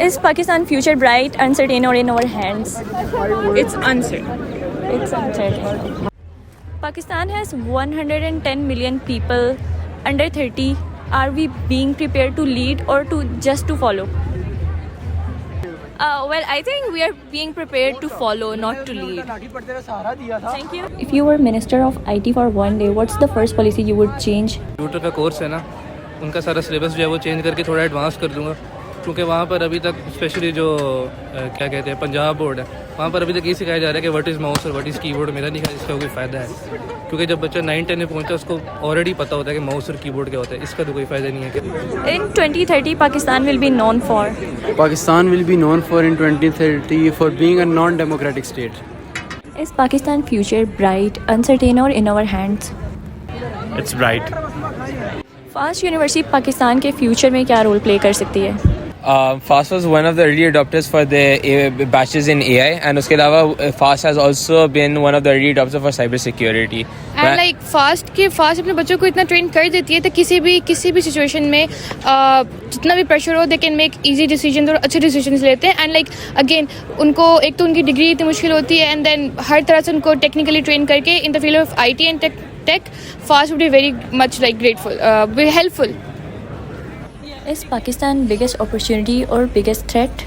Is Pakistan future bright, uncertain, or in our hands? It's uncertain. It's uncertain. Pakistan has 110 million people under 30. Are we being prepared to lead or to just to follow? Well, I think we are being prepared to follow, not to lead. Thank you. If you were Minister of IT for one day, what's the first policy you would change? Computer का course है ना, उनका सारा syllabus जो है वो change करके थोड़ा एडवांस कर दूंगा, क्योंकि वहाँ पर अभी तक स्पेशली जो क्या कहते हैं पंजाब बोर्ड है, वहाँ पर अभी तक ये सिखाया जा रहा है कि व्हाट इज़ माउस और व्हाट इज़ कीबोर्ड। मेरा नहीं इसका कोई फ़ायदा है, क्योंकि जब बच्चा 9-10 में पहुँचता है उसको ऑलरेडी पता होता है कि माउस और कीबोर्ड क्या होता है। इसका तो कोई फ़ायदा नहीं है। In 2030, Pakistan will be known for. Pakistan will be known for in 2030 for being a non-democratic state. Is Pakistan future bright, uncertain, or in our hands? It's bright. Fast university Pakistan के फ्यूचर में क्या role play कर सकती है? FAST was one of the early adopters for the batches in AI, and उसके अलावा FAST has also been one of the early adopters for cyber security. And like fast अपने बच्चों को इतना ट्रेन कर देती है तो किसी भी सिचुएशन में जितना भी प्रेशर हो they can make easy decision और अच्छे डिसीजन लेते हैं। एंड लाइक अगेन उनको एक तो उनकी डिग्री इतनी मुश्किल होती है एंड देन हर तरह से उनको टेक्निकली ट्रेन करके in the field of IT and tech fast would be very much like grateful, very helpful. Is Pakistan biggest opportunity or biggest threat?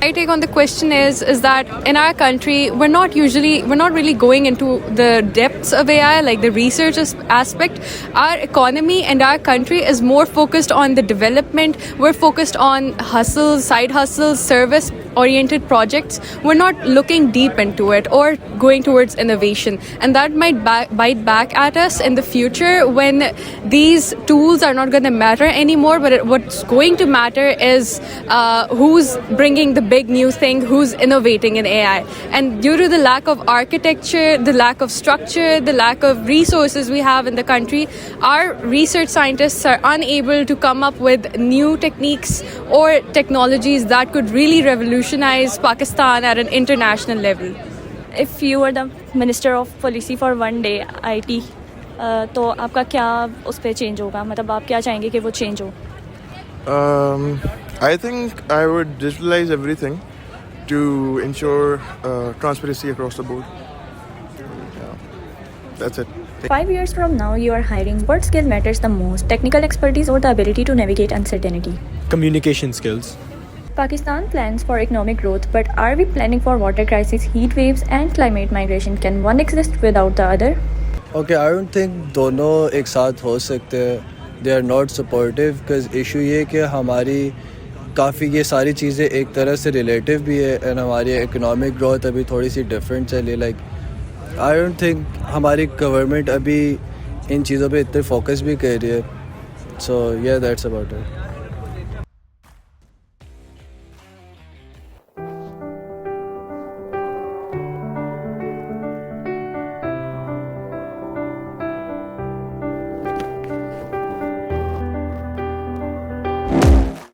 My take on the question is that in our country we're not really going into the depths of AI, like the research aspect. Our economy and our country is more focused on the development. We're focused on hustles, side hustles, service oriented projects. We're not looking deep into it or going towards innovation, and that might bite back at us in the future when these tools are not going to matter anymore. But what's going to matter is who's bringing the big new thing, who's innovating in AI. And due to the lack of architecture, the lack of structure, the lack of resources we have in the country, our research scientists are unable to come up with new techniques or technologies that could really revolutionize Pakistan at an international level. If you were the Minister of Policy for one day, IT, तो आपका क्या उस पर change होगा? मतलब आप क्या चाहेंगे कि वो चेंज हो? I think I would digitalize everything to ensure transparency across the board. Yeah, that's it. 5 years from now, you are hiring. What skill matters the most? Technical expertise or the ability to navigate uncertainty? Communication skills. Pakistan plans for economic growth, but are we planning for water crisis, heat waves, and climate migration? Can one exist without the other? Okay, I don't think दोनों एक साथ हो सकते हैं. They are not supportive because issue ये कि हमारी काफ़ी ये सारी चीज़ें एक तरह से रिलेटिव भी है एंड हमारी इकोनॉमिक ग्रोथ अभी थोड़ी सी डिफरेंट चली. लाइक आई डोंट थिंक हमारी गवर्नमेंट अभी इन चीज़ों पे इतने फोकस भी कर रही है. सो या दैट्स अबाउट इट.